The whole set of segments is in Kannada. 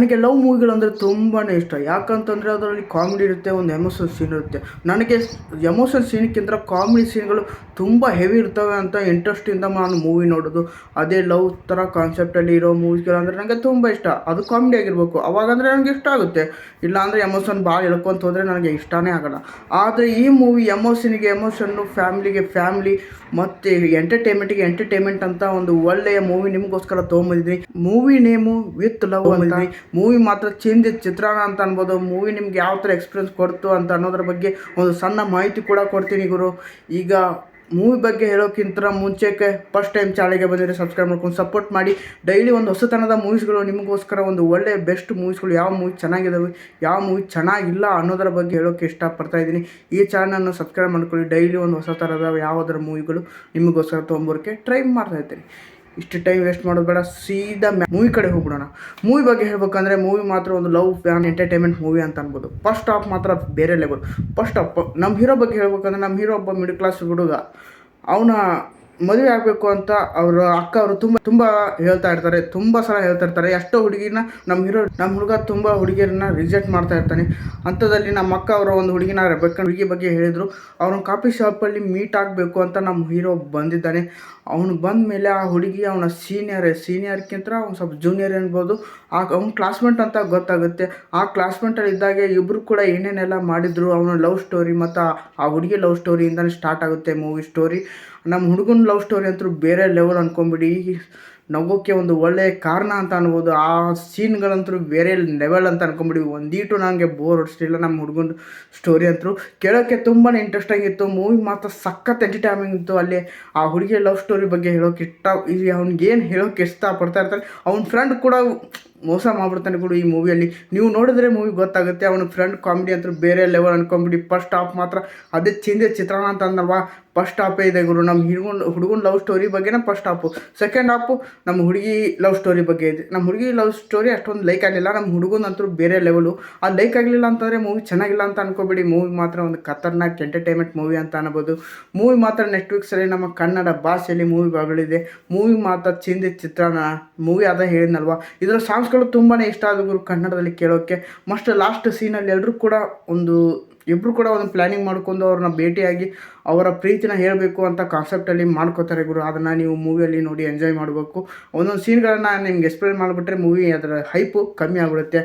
ನನಗೆ ಲವ್ ಮೂವಿಗಳಂದರೆ ತುಂಬಾ ಇಷ್ಟ. ಯಾಕಂತಂದರೆ ಅದರಲ್ಲಿ ಕಾಮಿಡಿ ಇರುತ್ತೆ, ಒಂದು ಎಮೋಷನಲ್ ಸೀನ್ ಇರುತ್ತೆ. ನನಗೆ ಎಮೋಷನಲ್ ಸೀನ್ಗಿಂತ ಕಾಮಿಡಿ ಸೀನ್ಗಳು ತುಂಬ ಹೆವಿ ಇರ್ತವೆ ಅಂತ ಇಂಟ್ರೆಸ್ಟಿಂದ ನಾನು ಮೂವಿ ನೋಡೋದು. ಅದೇ ಲವ್ ಥರ ಕಾನ್ಸೆಪ್ಟಲ್ಲಿ ಇರೋ ಮೂವೀಸ್ಗಳಂದರೆ ನನಗೆ ತುಂಬ ಇಷ್ಟ. ಅದು ಕಾಮಿಡಿ ಆಗಿರಬೇಕು, ಅವಾಗಂದರೆ ನನಗೆ ಇಷ್ಟ ಆಗುತ್ತೆ. ಇಲ್ಲಾಂದರೆ ಎಮೋಷನ್ ಭಾಳ ಎಳ್ಕೊಂತ ಹೋದರೆ ನನಗೆ ಇಷ್ಟನೇ ಆಗೋಲ್ಲ. ಆದರೆ ಈ ಮೂವಿ ಎಮೋಷನ್ಗೆ ಎಮೋಷನ್ನು, ಫ್ಯಾಮ್ಲಿಗೆ ಫ್ಯಾಮ್ಲಿ ಮತ್ತು ಎಂಟರ್ಟೈನ್ಮೆಂಟಿಗೆ ಎಂಟರ್ಟೈನ್ಮೆಂಟ್ ಅಂತ ಒಂದು ಒಳ್ಳೆಯ ಮೂವಿ ನಿಮಗೋಸ್ಕರ ತೊಗೊಂಬಂದಿದ್ದೀನಿ. ಮೂವಿ ನೇಮು ವಿತ್ ಲವ್ ಅಂತ. ಮೂವಿ ಮಾತ್ರ ಚಿಂದಿದ ಚಿತ್ರಾನ್ನ ಅಂತ ಅನ್ಬೋದು. ಮೂವಿ ನಿಮ್ಗೆ ಯಾವ ಥರ ಎಕ್ಸ್ಪೀರಿಯನ್ಸ್ ಕೊಡ್ತು ಅಂತ ಅನ್ನೋದ್ರ ಬಗ್ಗೆ ಒಂದು ಸಣ್ಣ ಮಾಹಿತಿ ಕೂಡ ಕೊಡ್ತೀನಿ ಗುರು. ಈಗ ಮೂವಿ ಬಗ್ಗೆ ಹೇಳೋಕ್ಕಿಂತ ಮುಂಚೆಗೆ ಫಸ್ಟ್ ಟೈಮ್ ಚಾನಲ್ಗೆ ಬಂದಿದ್ರೆ ಸಬ್ಸ್ಕ್ರೈಬ್ ಮಾಡ್ಕೊಂಡು ಸಪೋರ್ಟ್ ಮಾಡಿ. ಡೈಲಿ ಒಂದು ಹೊಸತನದ ಮೂವೀಸ್ಗಳು ನಿಮಗೋಸ್ಕರ, ಒಂದು ಒಳ್ಳೆಯ ಬೆಸ್ಟ್ ಮೂವೀಸ್ಗಳು, ಯಾವ ಮೂವಿ ಚೆನ್ನಾಗಿದ್ದಾವೆ, ಯಾವ ಮೂವಿ ಚೆನ್ನಾಗಿಲ್ಲ ಅನ್ನೋದರ ಬಗ್ಗೆ ಹೇಳೋಕ್ಕೆ ಇಷ್ಟಪಡ್ತಾ ಇದ್ದೀನಿ. ಈ ಚಾನಲನ್ನು ಸಬ್ಸ್ಕ್ರೈಬ್ ಮಾಡ್ಕೊಳ್ಳಿ. ಡೈಲಿ ಒಂದು ಹೊಸ ಥರದ ಯಾವುದರ ಮೂವಿಗಳು ನಿಮಗೋಸ್ಕರ ತೊಗೊಂಬರೋಕ್ಕೆ ಟ್ರೈ ಮಾಡ್ತಾ ಇರ್ತೀನಿ. ಇಷ್ಟು ಟೈಮ್ ವೇಸ್ಟ್ ಮಾಡೋದು ಬೇಡ, ಸೀದಾ ಮೂವಿ ಕಡೆ ಹೋಗ್ಬಿಡೋಣ. ಮೂವಿ ಬಗ್ಗೆ ಹೇಳ್ಬೇಕಂದ್ರೆ ಮೂವಿ ಮಾತ್ರ ಒಂದು ಲವ್ ಫ್ಯಾನ್ ಎಂಟರ್ಟೈನ್ಮೆಂಟ್ ಮೂವಿ ಅಂತ ಅನ್ಬೋದು. ಫಸ್ಟ್ ಹಾಫ್ ಮಾತ್ರ ಬೇರೆ ಲೆವೆಲ್. ಫಸ್ಟ್ ಹಾಫ್ ನಮ್ಮ ಹೀರೋ ಬಗ್ಗೆ ಹೇಳ್ಬೇಕಂದ್ರೆ, ನಮ್ಮ ಹೀರೋ ಒಬ್ಬ ಮಿಡಲ್ ಕ್ಲಾಸ್ ಹುಡುಗ. ಅವನ ಮದುವೆ ಆಗಬೇಕು ಅಂತ ಅವರ ಅಕ್ಕ ಅವರು ತುಂಬ ಹೇಳ್ತಾ ಇರ್ತಾರೆ, ತುಂಬ ಸಲ ಹೇಳ್ತಾ ಇರ್ತಾರೆ. ಎಷ್ಟೋ ಹುಡುಗಿನ ನಮ್ಮ ಹುಡುಗ ತುಂಬ ಹುಡುಗಿಯರನ್ನ ರಿಜೆಕ್ಟ್ ಮಾಡ್ತಾ ಇರ್ತಾನೆ. ಅಂಥದ್ದಲ್ಲಿ ನಮ್ಮ ಅಕ್ಕ ಅವರು ಒಂದು ಹುಡುಗಿನ ಹುಡುಗಿ ಬಗ್ಗೆ ಹೇಳಿದರು. ಅವನು ಕಾಫಿ ಶಾಪಲ್ಲಿ ಮೀಟ್ ಆಗಬೇಕು ಅಂತ ನಮ್ಮ ಹೀರೋ ಬಂದಿದ್ದಾನೆ. ಅವನು ಬಂದ ಮೇಲೆ ಆ ಹುಡುಗಿ ಅವನ ಸೀನಿಯರ್ಗಿಂತ ಅವ್ನು ಸ್ವಲ್ಪ ಜೂನಿಯರ್ ಅನ್ಬೋದು. ಅವ್ನ ಕ್ಲಾಸ್ಮೇಟ್ ಅಂತ ಗೊತ್ತಾಗುತ್ತೆ. ಆ ಕ್ಲಾಸ್ಮೇಟಲ್ಲಿ ಇದ್ದಾಗೆ ಇಬ್ಬರು ಕೂಡ ಏನೇನೆಲ್ಲ ಮಾಡಿದ್ರು, ಅವನ ಲವ್ ಸ್ಟೋರಿ ಮತ್ತು ಆ ಹುಡುಗಿ ಲವ್ ಸ್ಟೋರಿಯಿಂದನೇ ಸ್ಟಾರ್ಟ್ ಆಗುತ್ತೆ ಮೂವಿ ಸ್ಟೋರಿ. ನಮ್ಮ ಹುಡುಗನ ಲವ್ ಸ್ಟೋರಿ ಅಂತೂ ಬೇರೆ ಲೆವೆಲ್ ಅಂದ್ಕೊಂಬಿಡಿ. ನಗೋಕ್ಕೆ ಒಂದು ಒಳ್ಳೆಯ ಕಾರಣ ಅಂತ ಅನ್ಬೋದು. ಆ ಸೀನ್ಗಳಂತೂ ಬೇರೆ ಲೆವೆಲ್ ಅಂತ ಅನ್ಕೊಂಬಿಡಿ. ಒಂದೀಟು ನನಗೆ ಬೋರ್ ಹೊಡಿಸ್ಲಿಲ್ಲ. ನಮ್ಮ ಹುಡುಗನ ಸ್ಟೋರಿ ಅಂತೂ ಕೇಳೋಕ್ಕೆ ತುಂಬಾ ಇಂಟ್ರೆಸ್ಟಾಗಿತ್ತು. ಮೂವಿ ಮಾತ್ರ ಸಖತ್ ಎಂಟರ್ಟೈನಿಂಗ್ ಇತ್ತು. ಅಲ್ಲಿ ಆ ಹುಡುಗಿಯ ಲವ್ ಸ್ಟೋರಿ ಬಗ್ಗೆ ಹೇಳೋಕ್ಕೆ ಅವ್ನಿಗೇನು ಹೇಳೋಕ್ಕೆ ಇಷ್ಟಪಡ್ತಾ ಇರ್ತಾನೆ. ಅವನ ಫ್ರೆಂಡ್ ಕೂಡ ಮೋಸ ಮಾಡ್ಬಿಡ್ತಾನೆ ಕೂಡ ಈ ಮೂವಿಯಲ್ಲಿ. ನೀವು ನೋಡಿದ್ರೆ ಮೂವಿ ಗೊತ್ತಾಗುತ್ತೆ. ಅವನ ಫ್ರೆಂಡ್ ಕಾಮಿಡಿ ಅಂತೂ ಬೇರೆ ಲೆವೆಲ್ ಅನ್ಕೊಂಬಿಡಿ. ಫಸ್ಟ್ ಹಾಫ್ ಮಾತ್ರ ಅದೇ ಚಿತ್ರಾನ್ನ ಅಂತ ಅಂದಲ್ವಾ, ಫಸ್ಟ್ ಹಾಫೇ ಇದೆ ಗುರು. ನಮ್ಮ ಹುಡುಗನ ಲವ್ ಸ್ಟೋರಿ ಬಗ್ಗೆನೇ ಫಸ್ಟ್ ಹಾಫು. ಸೆಕೆಂಡ್ ಹಾಫು ನಮ್ಮ ಹುಡುಗಿ ಲವ್ ಸ್ಟೋರಿ ಬಗ್ಗೆ ಇದೆ. ನಮ್ಮ ಹುಡುಗಿ ಲವ್ ಸ್ಟೋರಿ ಅಷ್ಟೊಂದು ಲೈಕ್ ಆಗಲಿಲ್ಲ. ನಮ್ಮ ಹುಡುಗನಂತೂ ಬೇರೆ ಲೆವೆಲು. ಅದು ಲೈಕ್ ಆಗಲಿಲ್ಲ ಅಂತಂದರೆ ಮೂವಿ ಚೆನ್ನಾಗಿಲ್ಲ ಅಂತ ಅನ್ಕೋಬೇಡಿ. ಮೂವಿ ಮಾತ್ರ ಒಂದು ಖತರ್ನಾಕ್ ಎಂಟರ್ಟೈನ್ಮೆಂಟ್ ಮೂವಿ ಅಂತ ಅನ್ಬೋದು. ಮೂವಿ ಮಾತ್ರ ನೆಟ್ಫ್ಲಿಕ್ಸಲ್ಲಿ ನಮ್ಮ ಕನ್ನಡ ಭಾಷೆಯಲ್ಲಿ ಮೂವಿಗಳಿದೆ. ಮೂವಿ ಮಾತ್ರ ಚಿತ್ರಾನ್ನ ಮೂವಿ ಅದ ಹೇಳಿದ್ನಲ್ವ. ಇದರ ಸಾಂಗ್ಸ್ಗಳು ತುಂಬಾ ಇಷ್ಟ ಆದ ಗುರು ಕನ್ನಡದಲ್ಲಿ ಕೇಳೋಕ್ಕೆ. ಮಸ್ಟ್ ಲಾಸ್ಟ್ ಸೀನಲ್ಲಿ ಇಬ್ಬರು ಕೂಡ ಒಂದು ಪ್ಲ್ಯಾನಿಂಗ್ ಮಾಡ್ಕೊಂಡು ಅವ್ರನ್ನ ಭೇಟಿಯಾಗಿ ಅವರ ಪ್ರೀತಿನ ಹೇಳಬೇಕು ಅಂತ ಕಾನ್ಸೆಪ್ಟಲ್ಲಿ ಮಾಡ್ಕೋತಾರೆ ಗುರು. ಅದನ್ನು ನೀವು ಮೂವಿಯಲ್ಲಿ ನೋಡಿ ಎಂಜಾಯ್ ಮಾಡಬೇಕು. ಒಂದೊಂದು ಸೀನ್ಗಳನ್ನು ನಿಮ್ಗೆ ಎಕ್ಸ್ಪ್ಲೇನ್ ಮಾಡಿಬಿಟ್ರೆ ಮೂವಿ ಅದರ ಹೈಪು ಕಮ್ಮಿ ಆಗಿಬಿಡುತ್ತೆ.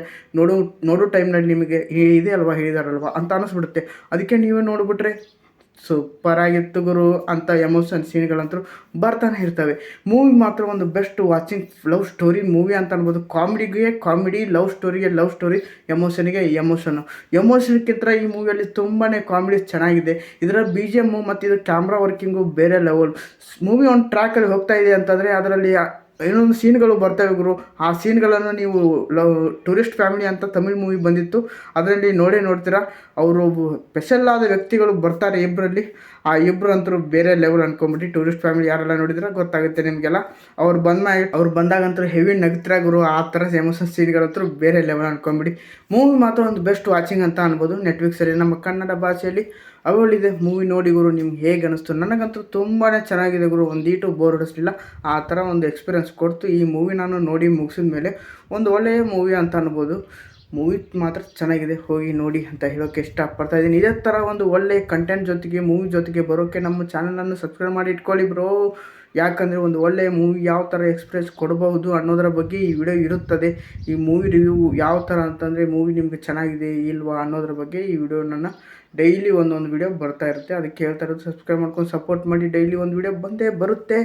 ನೋಡೋ ಟೈಮ್ನಲ್ಲಿ ನಿಮಗೆ ಇದೆ ಅಲ್ವಾ, ಹೇಳಿದಾರಲ್ವ ಅಂತ ಅನ್ನಿಸ್ಬಿಡುತ್ತೆ. ಅದಕ್ಕೆ ನೀವೇ ನೋಡಿಬಿಟ್ರೆ ಸೂಪರಾಗಿತ್ತು ಗುರು ಅಂತ ಎಮೋಷನ್ ಸೀನ್ಗಳಂತೂ ಬರ್ತಾನೆ ಇರ್ತವೆ. ಮೂವಿ ಮಾತ್ರ ಒಂದು best watching love story movie ಅಂತ ಅನ್ಬೋದು. ಕಾಮಿಡಿಗೆ ಕಾಮಿಡಿ, ಲವ್ ಸ್ಟೋರಿಗೆ ಲವ್ ಸ್ಟೋರಿ, ಎಮೋಷನ್ಗೆ ಎಮೋಷನ್ಗಿಂತ ಈ ಮೂವಿಯಲ್ಲಿ ತುಂಬಾ ಕಾಮಿಡಿ ಚೆನ್ನಾಗಿದೆ. ಇದರ BGM ಮತ್ತು ಇದು ಕ್ಯಾಮ್ರಾ ವರ್ಕಿಂಗು ಬೇರೆ ಲೆವೆಲ್. ಮೂವಿ ಒಂದು ಟ್ರ್ಯಾಕಲ್ಲಿ ಹೋಗ್ತಾ ಇದೆ ಅಂತಂದರೆ ಅದರಲ್ಲಿ ಏನೊಂದು ಸೀನ್ಗಳು ಬರ್ತವೆ ಗುರು. ಆ ಸೀನ್ಗಳನ್ನು ನೀವು ಟೂರಿಸ್ಟ್ ಫ್ಯಾಮಿಲಿ ಅಂತ ತಮಿಳ್ ಮೂವಿ ಬಂದಿತ್ತು, ಅದರಲ್ಲಿ ನೋಡ್ತೀರಾ. ಅವರು ಸ್ಪೆಷಲ್ ಆದ ವ್ಯಕ್ತಿಗಳು ಬರ್ತಾರೆ ಇಬ್ಬರಲ್ಲಿ. ಆ ಇಬ್ಬರು ಅಂತೂ ಬೇರೆ ಲೆವೆಲ್ ಅನ್ಕೊಂಬಿಟ್ಟು. ಟೂರಿಸ್ಟ್ ಫ್ಯಾಮಿಲಿ ಯಾರೆಲ್ಲ ನೋಡಿದ್ರೆ ಗೊತ್ತಾಗುತ್ತೆ ನಿಮಗೆಲ್ಲ. ಅವ್ರು ಬಂದಾಗಂತೂ ಹೆವಿ ನಗ್ತಿರ ಗುರು. ಆ ಥರ ಎಮೋಷನ್ ಸೀನ್ಗಳಂತೂ ಬೇರೆ ಲೆವೆಲ್ ಅನ್ಕೊಂಬಿಡಿ. ಮೂವಿ ಮಾತ್ರ ಒಂದು ಬೆಸ್ಟ್ ವಾಚಿಂಗ್ ಅಂತ ಅನ್ಬೋದು. ನೆಟ್ಫ್ಲಿಕ್ಸಲ್ಲಿ ನಮ್ಮ ಕನ್ನಡ ಭಾಷೆಯಲ್ಲಿ ಅವಳಿದೆ. ಮೂವಿ ನೋಡಿ ಗುರು, ನಿಮ್ಗೆ ಹೇಗೆ ಅನ್ನಿಸ್ತು? ನನಗಂತೂ ತುಂಬಾ ಚೆನ್ನಾಗಿದೆ ಗುರು. ಒಂದೀಟು ಬೋರ್ ಹೊಡಿಸ್ಲಿಲ್ಲ. ಆ ಥರ ಒಂದು ಎಕ್ಸ್ಪೀರಿಯನ್ಸ್ ಕೊಡ್ತು ಈ ಮೂವಿ. ನಾನು ನೋಡಿ ಮುಗಿಸಿದ ಮೇಲೆ ಒಂದು ಒಳ್ಳೆಯ ಮೂವಿ ಅಂತ ಅನ್ಬೋದು. ಮೂವಿ ಮಾತ್ರ ಚೆನ್ನಾಗಿದೆ, ಹೋಗಿ ನೋಡಿ ಅಂತ ಹೇಳೋಕ್ಕೆ ಇಷ್ಟಪಡ್ತಾ ಇದ್ದೀನಿ. ಇದೇ ಥರ ಒಂದು ಒಳ್ಳೆಯ ಕಂಟೆಂಟ್ ಜೊತೆಗೆ ಮೂವಿ ಜೊತೆಗೆ ಬರೋಕ್ಕೆ ನಮ್ಮ ಚಾನಲನ್ನು ಸಬ್ಸ್ಕ್ರೈಬ್ ಮಾಡಿ ಇಟ್ಕೊಳ್ಳಿ ಬ್ರೋ. ಯಾಕಂದರೆ ಒಂದು ಒಳ್ಳೆಯ ಮೂವಿ ಯಾವ ಥರ ಎಕ್ಸ್ಪ್ರೆಸ್ ಕೊಡಬಹುದು ಅನ್ನೋದರ ಬಗ್ಗೆ ಈ ವಿಡಿಯೋ ಇರುತ್ತದೆ. ಈ ಮೂವಿ ರಿವ್ಯೂ ಯಾವ ಥರ ಅಂತಂದರೆ ಮೂವಿ ನಿಮಗೆ ಚೆನ್ನಾಗಿದೆ ಇಲ್ವಾ ಅನ್ನೋದ್ರ ಬಗ್ಗೆ ಈ ವಿಡಿಯೋ ನನ್ನ ಡೈಲಿ ಒಂದೊಂದು ವಿಡಿಯೋ ಬರ್ತಾ ಇರುತ್ತೆ. ಅದಕ್ಕೆ ಹೇಳ್ತಾ ಇರೋದು ಸಬ್ಸ್ಕ್ರೈಬ್ ಮಾಡ್ಕೊಂಡು ಸಪೋರ್ಟ್ ಮಾಡಿ. ಡೈಲಿ ಒಂದು ವಿಡಿಯೋ ಬಂದೇ ಬರುತ್ತೆ.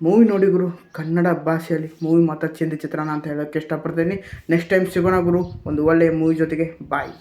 ಮೂವಿ ನೋಡಿ ಗುರು, ಕನ್ನಡ ಭಾಷೆಯಲ್ಲಿ ಮೂವಿ ಮಾತ್ರ ಚಿತ್ರಾನ್ನ ಅಂತ ಹೇಳೋಕ್ಕೆ ಇಷ್ಟಪಡ್ತೀನಿ. ನೆಕ್ಸ್ಟ್ ಟೈಮ್ ಸಿಗೋಣ ಗುರು ಒಂದು ಒಳ್ಳೆಯ ಮೂವಿ ಜೊತೆಗೆ. ಬಾಯ್.